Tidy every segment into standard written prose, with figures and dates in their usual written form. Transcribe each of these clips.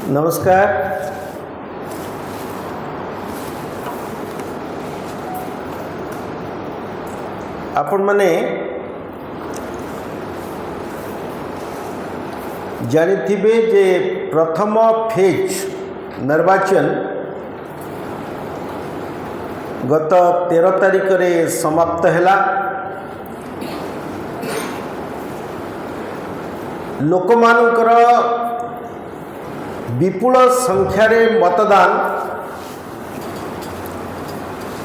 नमस्कार। आपण माने जानिथिबे जे प्रथम फेज निर्वाचन गत 13 तारिख रे समाप्त हैला। लोक मानकर विपुल संख्यार मतदान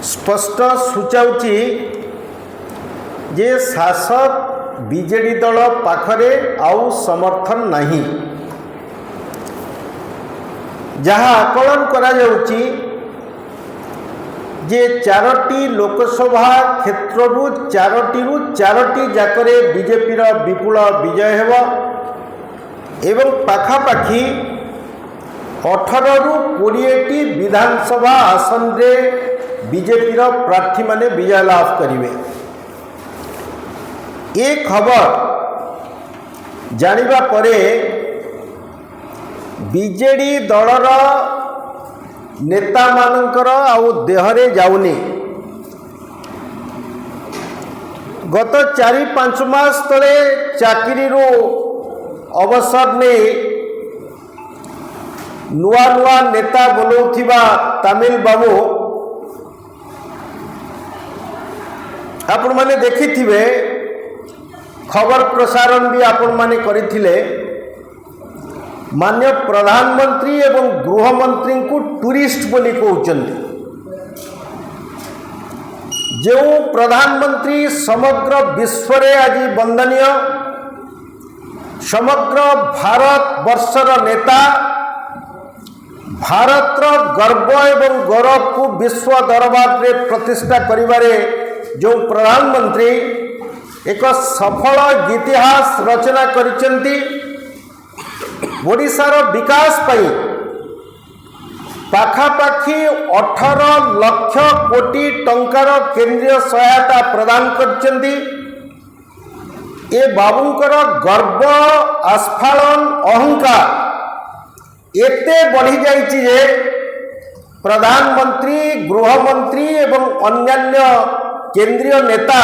स्पष्ट सूचाउची जे शासक बीजेडी दल पाखरे आउ समर्थन नहीं। जहाँ आकलन करा जाउची जे 4टी लोकसभा क्षेत्रु 4टी जाकरे बीजेपी रो विपुल विजय हेबो एवं पाखापाखी 18 रु 20टी विधानसभा आसन रे बीजेपी रो प्रार्थी माने विजय लाभ करिवे। ये खबर जानिबा परे बीजेडी दलर नेता मानकर आउ देहरे जाउनी। गत 4-5 मास तले चाकरी रो अवसर ने नुआ नुआ नेता बोलौथिबा तमिल बाबू आपण माने देखिथिबे। खबर प्रसारण भी आपण माने करिथिले। मान्य प्रधानमंत्री एवं गृहमंत्री को टूरिस्ट बोली कहउचंती। जो प्रधानमंत्री समग्र विश्व रे आज वंदनीय, समग्र भारत वर्षर नेता, भारतर गर्व एवं गौरव को विश्व दरबार रे प्रतिष्ठा करिबारे जो प्रधानमंत्री एक सफल इतिहास रचना करिसेंती। ओडिशार विकास पई पाखापाखी 18 लाख कोटी टंकार केंद्रीय सहायता प्रदान करचंती। ए बाबूंकर गर्व आस्फालन अहंकार एते बढ़ी जाइछि जे प्रधानमंत्री, गृहमंत्री एवं अन्यान्य केंद्रीय नेता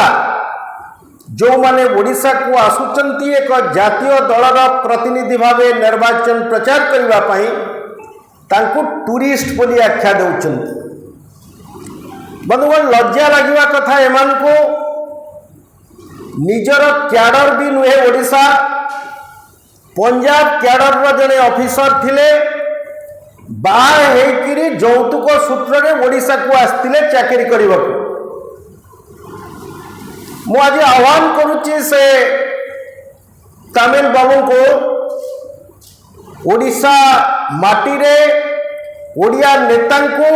जो माने ओडिशा को आसुचंती एक जातीय दलर प्रतिनिधि भावे निर्वाचन प्रचार करबा पई तांको टूरिस्ट बोली आख्या दउचंती। बंधुगण, लज्जा लागिबा कथा एमान को निजर क्याडर भी नुहे। ओडिशा पंजाब क्याडर रो जने ऑफिसर थिले, बाहर हेकिरी जौतुक सूत्र रे ओडिशा को आस्तिले चाकरी करबाकू। मु आज आह्वान करुच्ची से तमिल बाबू को ओडिशा माटी रे ओडिया नेता को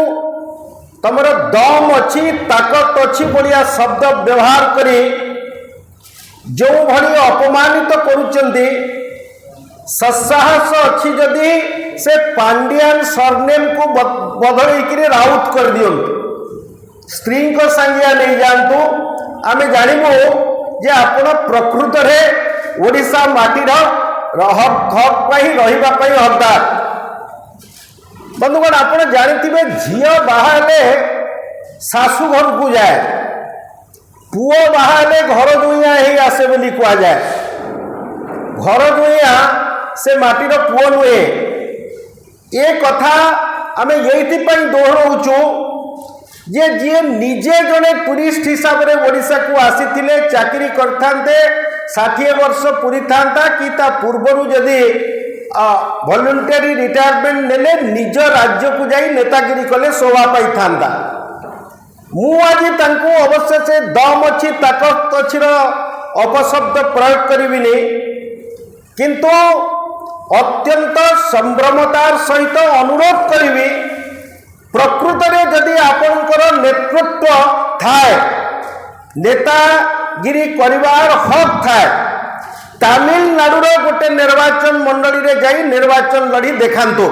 तमर दम अच्छी ताकत अच्छी बढ़िया शब्द व्यवहार करी जो भली अपमानित करुचंती। ससाहस अच्छी जदि से पांड्यान सरनेम को बदल राउत कर दियो। स्त्री को संज्ञा नहीं जानतु आमे जानबू जे आपण प्रकृत रे ओडिशा माटीर हक पाई रहिबा पाई हकदार। बंधुगण, आपण जानिथिबे झियो बाहाले सासू घर को जाए, पुओ बाहाले घर दुइया ही आसे बोली कहा जाए। घर दुइया से माटीर पुओ नुहे। ये कथा आमे एइथिपाई दोहराउछु जे जी निजे जने टूरिस्ट हिसाब रे ओडिशा को आसीथिले, चाकरी करथांते, 60 वर्ष पूरी थांता कि ता पूर्वरु जदि वॉलंटरी रिटायरमेंट नेले निज राज्य को जाई नेतागिरी कले शोभा पाई थांता। मु आज तांको अवश्य से दम अच्छी ताकत अच्छी अपशब्द प्रयोग करिबिनी, किंतु अत्यंत संभ्रमतार सहित अनुरोध करिबी प्रकृत रे जदि आपनकर नेतृत्व थाए, नेतागिरी करिवार हक थाए, तमिलनाडु रो गोटे निर्वाचन मंडली रे जाई निर्वाचन लड़ी देखांतु।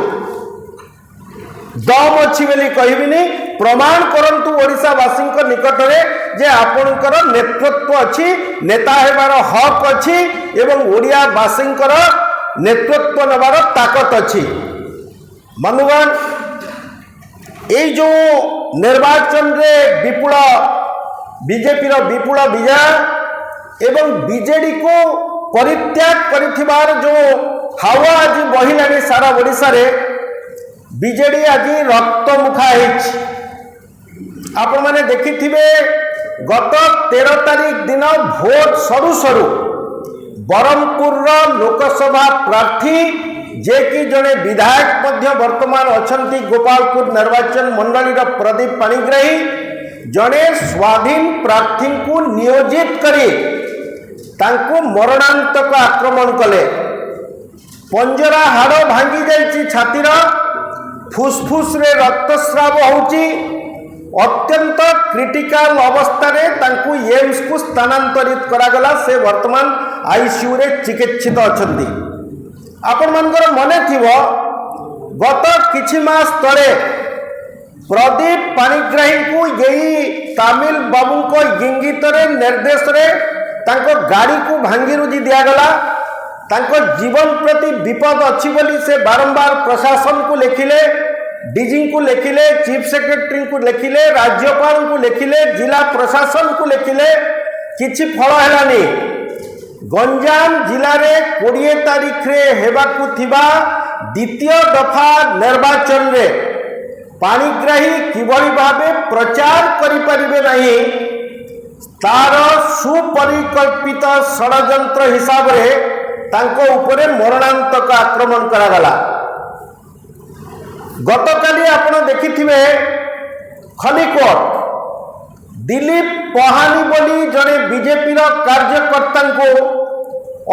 दम अच्छी बोली कहबिनी, प्रमाण करंतु ओडिशा वासी निकट में जे आपनकर नेतृत्व अच्छी, नेता हेबार हक अच्छी एवं ओडिया वासी नेतृत्व नेबार ताकत अच्छी। बंधुगण ये जो निर्वाचन रे विपुल बीजेपी विपुल विजय एवं बीजेडी को परित्याग करिथिबार जो हावा आज बहिलानी सारा ओडिशा रे बीजेडी आज रक्तमुखा होइछि। आपण माने देखिथिबे गत 13 तारीख दिन भोट सरू सरू बरहमपुर लोकसभा प्रार्थी जे कि जड़े विधायक मध्य वर्तमान अछंती गोपालपुर निर्वाचन मंडली प्रदीप पाणिग्राही जड़े स्वाधीन प्रार्थी को नियोजित करी तांको मरणांतक आक्रमण कले। पंजरा हाड़ भांगी जाइछि, छातीर फुसफुस रे रक्तस्राव होउछि। अत्यंत क्रिटिकल अवस्था रे तांको एम्स को स्थानांतरित करागला। से वर्तमान आईसीयू रे चिकित्सित अछंती। आपण मनकर मने थिबो गत किछि मास तळे प्रदीप पाणिग्राही को यही तमिल बाबू को इंगित रे निर्देश रे तांको गाड़ी को भांगी रुजी दिया गला। तांको जीवन प्रति विपद अछि बोली से बारंबार प्रशासन को लिखिले, डीजी को लिखिले, चीफ सेक्रेटरी को लिखिले, राज्यपाल को लिखिले, जिला प्रशासन को लिखिले, किछि फल हेलानी। गंजाम जिले में 20 तारीख रे हेबाकु थिबा द्वितीय दफा निर्वाचन रे पाणिग्राही किभली भावे प्रचार करि परिबे नहीं तार सुपरिकल्पित षड्यंत्र हिसाब रे तांको उपरे मरणांतक आक्रमण करागला। गतकाली आपण देखिथिबे खलिकोट दिलीप पहानी बोली जड़े बीजेपी कार्यकर्ता को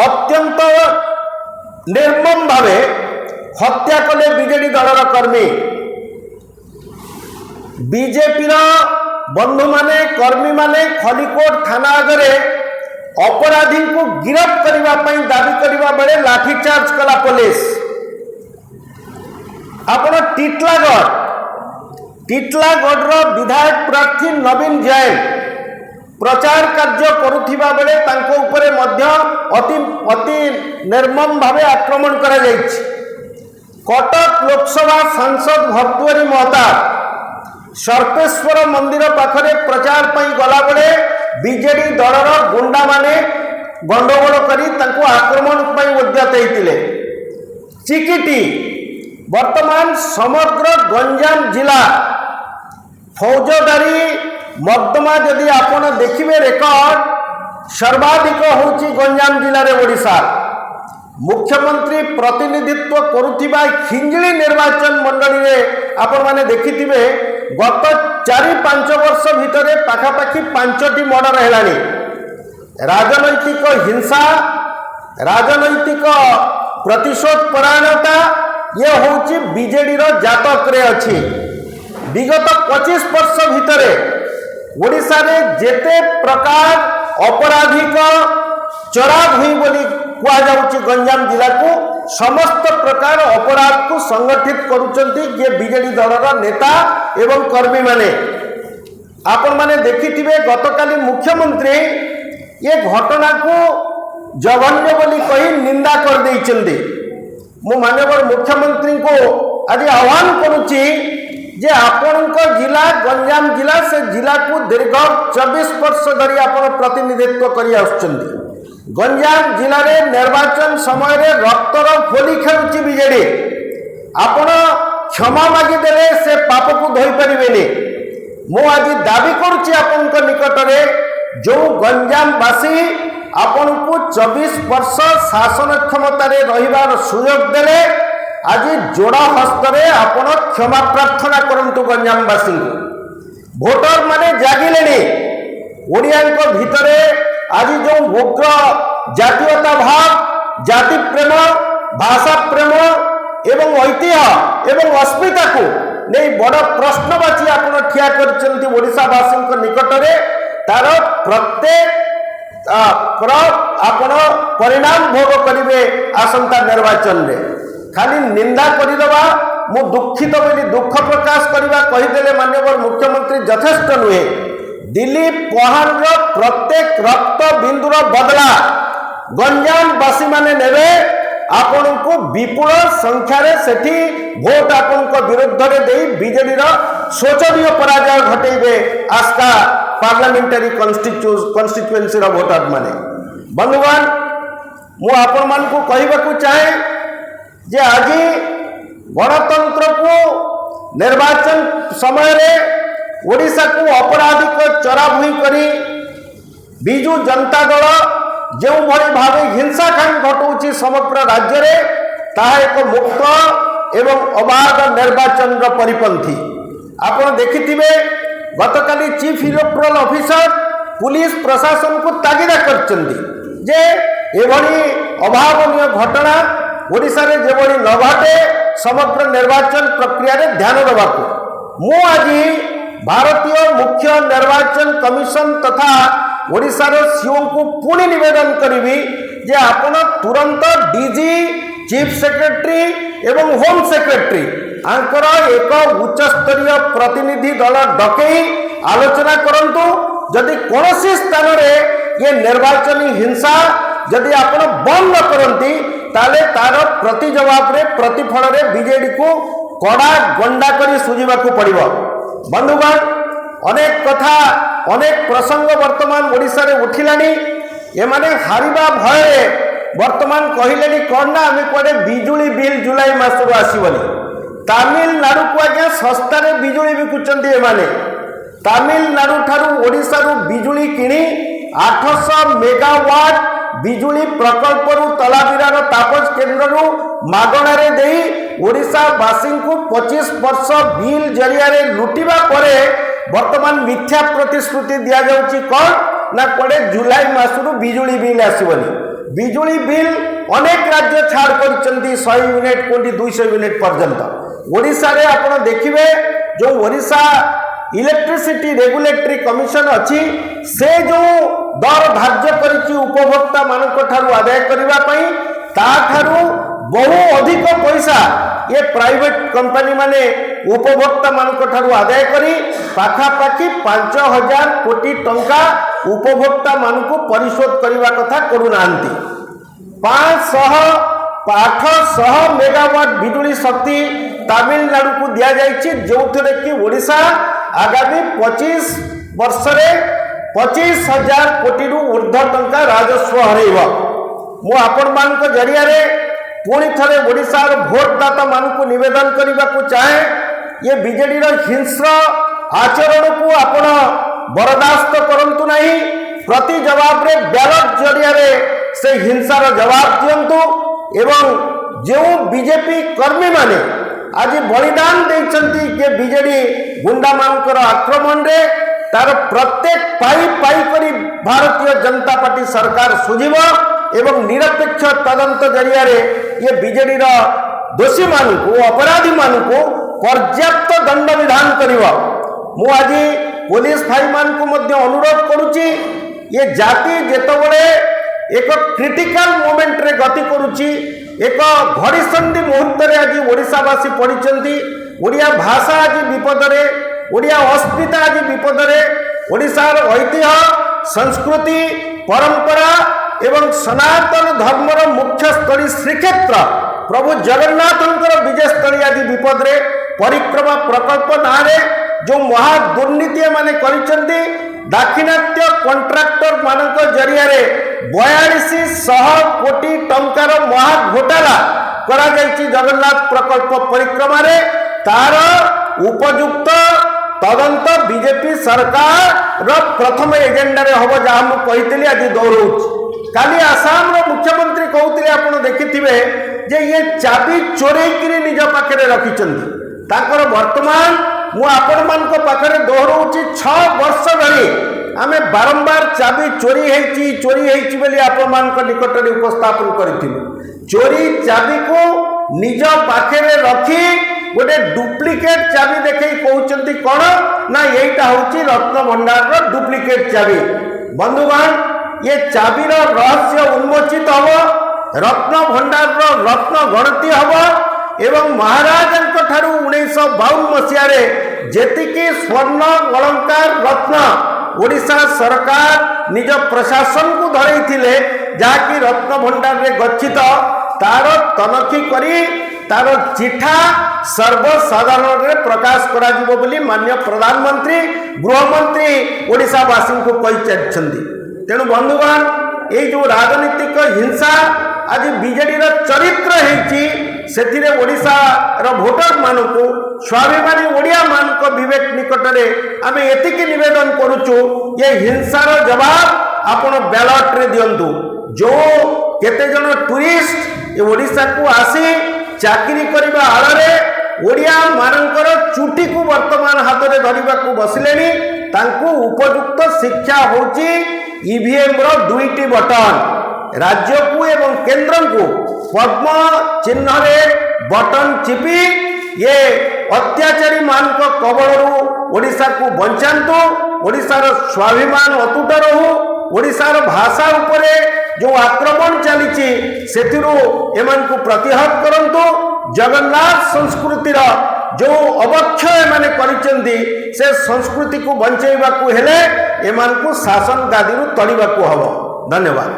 अत्यंत निर्मम भावे हत्या कले बीजेडी दलर कर्मी। बीजेपी बंधु माने कर्मी माने खलिकोट थाना आगे अपराधी को गिरफ्त करने दाबी करने बेले लाठीचार्ज कला पुलिस। आपण टीटलागढ़ विधायक प्रार्थी नवीन जैन प्रचार कार्य करुथिबा बेले तांको उपरे मध्य अति निर्मम भावे आक्रमण करा जायछि। कटक लोकसभा सांसद भर्तृहरि महताब सर्पेश्वर मंदिर पाखरे प्रचार पई गला बेले बीजेडी दलर गुंडा माने गंडगोल करी तांको आक्रमण पई उद्यत हेतिले। चिकिटी वर्तमान समग्र गंजाम जिला फौजदारी मकदमा जदि आपण देखिबे रेकर्ड सर्वाधिक होची गंजाम जिले में ओडिशा। मुख्यमंत्री प्रतिनिधित्व करुथिबा हिंजली निर्वाचन मंडली रे आपण माने देखिथिबे गत 4-5 वर्ष भितरे पाखापाखि 5टी मर्डर हेलानी। राजनैतिक हिंसा, राजनैतिक प्रतिशोध परायणता ये होची बीजेडी रो जातक रे अछि। विगत 25 वर्ष भितरे ओडिशा रे जेते प्रकार अपराधिक चढ़ाव हुई बोली कुआ जाउची गंजाम जिला को समस्त प्रकार अपराध को संगठित करुचंती ये बीजेडी दलर नेता एवं कर्मी माने। आपण माने देखिथिबे गतकाली मुख्यमंत्री ये घटना को जघन्य बोली कही निंदा कर देइचंदी। मु माननीय मुख्यमंत्री को आज आह्वान करुची जे आपण जिला गंजाम जिला से जिला को दीर्घ 24 वर्ष धरी आपण प्रतिनिधित्व करी आछंती। गंजाम जिले में निर्वाचन समय रे रक्तर फोली खेलुची बीजेडी। आपण क्षमा मागिदेले से पाप को धोई परिबेनी। मु आज दाबी करुची आपण निकट में जो गंजामवासी आपण को 24 वर्ष शासन क्षमता रे रहिबार सुयोग देले आज जोड़ा हस्तरे आपण क्षमा प्रार्थना करंतु गंजामवासी को। भोटर माने जागिलेनी ओडिया भितरे आज जो उग्र जातीयता भाव, जाति प्रेम, भाषा प्रेम एवं ऐतिह्य एवं अस्मिता को नहीं बड़ प्रश्नवाची आपण ठिया करचंती ओडिशावासी निकट में तार प्रत्येक आपण परिणाम भोग करिवे आसंता निर्वाचन रे। खाली निंदा करदेवा मु दुखित बोली दुख प्रकाश करवा कहीदेले माननीय मुख्यमंत्री यथेष्ट नुहे। दिलीप पहान प्रत्येक रक्त बिंदुर बदला गंजामवासी माने नेबे आपण को विपुल संख्यार सेठी भोट आपण विरुद्ध में दे बीजेडी शोचनीय पराजय घटेबे आस्था पार्लियामेंटारी कन्स्टिट्युएंसी भोटर माने। बंधुगण मु आपण मान को कहबाकू चाहे जे आज गणतंत्र को निर्वाचन समय रे ओडिशा को अपराधिक चराभुई करी बिजु जनता दल जो भली भाव हिंसाकांड घटाऊँ समग्र राज्य रे ताहा एक मुक्त एवं अबाध निर्वाचन परिपंथी। आपण देखिथिबे गतकाली चीफ इलेक्टोरल ऑफिसर पुलिस प्रशासन को तागिदा करचंदी जे एभली अभावनीय घटना ओडिशा रे जेभली न घटे समग्र निर्वाचन प्रक्रिया रे ध्यान देबाकू मु आज भारतीय मुख्य निर्वाचन कमिशन तथा ओडिशा रो सीओ को पुणी निवेदन करी जे आपण तुरंत डीजी चीफ सेक्रेटरी एवं होम सेक्रेटरी आंकर एक उच्च स्तरीय प्रतिनिधि दल डकई आलोचना करंतु जदि कोनोसी स्थान रे ये निर्वाचनी हिंसा जदि आपण बंद न करंती ताले तार प्रति जवाब रे प्रतिफल रे बीजेडी को कड़ा गंडा करी सुझिबाकू पड़िबो। बंधुगण अनेक कथा अनेक प्रसंग वर्तमान ओडिशा रे उठिलानी एमाने हारिबा भय वर्तमान कहलेनी कौन ना आम कड़े बिजुली बिल जुलाई मासरू आसबनी तामिलनाडु को आज्ञा सस्तार बिजुली बिकुचंती एमाने तामिलनाडु ठारू ओडिशा रु बिजुली किणी 800 मेगावाट बिजुली प्रकल्प तलाबिरार तापज केन्द्र मागणारे देई ओडिशा वासी को 25 वर्ष बिल जरिया लुटिबा परे वर्तमान मिथ्या प्रतिश्रुति दिया जाउची कौन ना कड़े जुलाई मासरू बिजुली बिल आसबनी बिजुली बिल अनेक राज्य छाड़ करचंती 100 यूनिट कोटी 200 यूनिट पर्यंत ओडिशा रे आपण देखिबे जो ओडिशा इलेक्ट्रिसिटी रेगुलेटरी कमिशन अच्छी से जो दर धार्य करिछि उपभोक्ता मानक ठारू आदाय करिबा पई ता ठारू बहु अधिक पैसा ये प्राइवेट कंपनी माने उपभोक्ता मानक ठारू आदाय करी पाखापाखि 5000 कोटी टंका उपभोक्ता मानक परिशोध करने कथा करूनांती 800 मेगावाट बिजुली शक्ति तामिलनाडु को दिया जाइछि जो थे कि ओडिशा आगामी 25 वर्ष रे 25,000 कोटी रु ऊर्ध्व टंका राजस्व हरैब। मु आपण मानक जरिया रे पुणी थरे ओडिशा रो भोटदाता मानक निवेदन करने को चाहे ये बीजेडी रो हिंस्र आचरण को आपण बर्दाश्त करंतु नहीं प्रति जवाब रे बैलेट जरिया रे से हिंसार जवाब दियंतु एवं जो बीजेपी कर्मी माने आज बलिदान देइछंती के बीजेडी गुंडा मानकर आक्रमण रे तार प्रत्येक पाई पाई करी भारतीय जनता पार्टी सरकार सुझिब एवं निरपेक्ष तदंत जरिया रे ये बीजेडी रो दोषी मानकु अपराधी मानकु पर्याप्त दंड विधान करिव। मु आज पुलिस भाई मानकु मध्य अनुरोध करूची ये जाति जेतबळे एक क्रिटिकल मोमेंट रे गति करूची एक घड़ीसंधि मुहूर्त रे आज ओडिशावासी पड़िचंती ओडिया भाषा आज विपद रे ओडिया अस्मिता आज विपद रे ओडिशार ऐतिह्य संस्कृति परंपरा एवं सनातन धर्मर मुख्य स्थली श्रीक्षेत्र प्रभु जगन्नाथंकर विजयस्थली आदि विपद रे परिक्रमा प्रकल्प नारे जो महा दुर्नीति माने करिचंती दाक्षिणात्य कॉन्ट्रैक्टर मानक जरिया रे 4200 कोटी टंकार महा घोटाला करा जायछि जगन्नाथ प्रकल्प परिक्रमा रे तार उपयुक्त तदंत बीजेपी सरकार रो प्रथम एजेंडा रे हबो जहा मु कहितली आज दौड़ौछि। काली आसाम रो मुख्यमंत्री कहउतले आपण देखिथिबे जे ये चाबी चोरी किरी निज पाखरे रखिचंती ताकर वर्तमान मु आपण मानक पाखरे दोहरौछि 6 वर्ष धरि आमे बारंबार चाबी चोरी हेछि बोली आपण मानक निकट रे उपस्थापन करिथिलु चोरी चाबी को निज पाखरे रखी गोटे डुप्लिकेट चाबी देखै कहउचंती कोन ना एटा होछि रत्न भंडार रो डुप्लिकेट चाबी। बंधुगण ये चाबी रो रहस्य उन्मोचित हबो रत्न भंडार रो रत्न गणति हबो एवं महाराजन ठारू 1952 मसीह जेतिकी स्वर्ण अलंकार रत्न ओडिशा सरकार निज प्रशासन को धरई जहाँकि रत्न भंडार रे गच्छित तार तनखी करी तार चिठा सर्वसाधारण रे प्रकाश करा जिवो बोली माननीय प्रधानमंत्री गृहमंत्री ओडिशावासी को कही। तेणु बंधुगण ये जो राजनीतिक हिंसा आज बीजेडी चरित्र है ओडिशा भोटर मानक स्वाभिमानी ओडिया मान विवेक निकट में आम एतिकी निवेदन करुचु ये हिंसार जवाब आपण बैलट रे दियंतु। जो केते जन टूरिस्ट ओडिशा को आसी चाकरी करने आड़े ओडिया मानकर चुटी को वर्तमान हाथ में धरने को बसिले उपयुक्त शिक्षा होची ईवीएम रो दुईटी बटन राज्य को एवं केंद्र को पद्म चिन्ह रे बटन चिपी ये अत्याचारी मान को कबलरू ओडिशा को बंचातु। ओडिशार स्वाभिमान अतुट रहू। ओडिशार भाषा उपरे जो आक्रमण चली एमान को प्रतिहत करंतु। जगन्नाथ संस्कृतिर जो अवक्षय माने करिसेंती से संस्कृति को बंचाइबा को हेले एमान को शासन गादी तड़ीबा को हबो। धन्यवाद।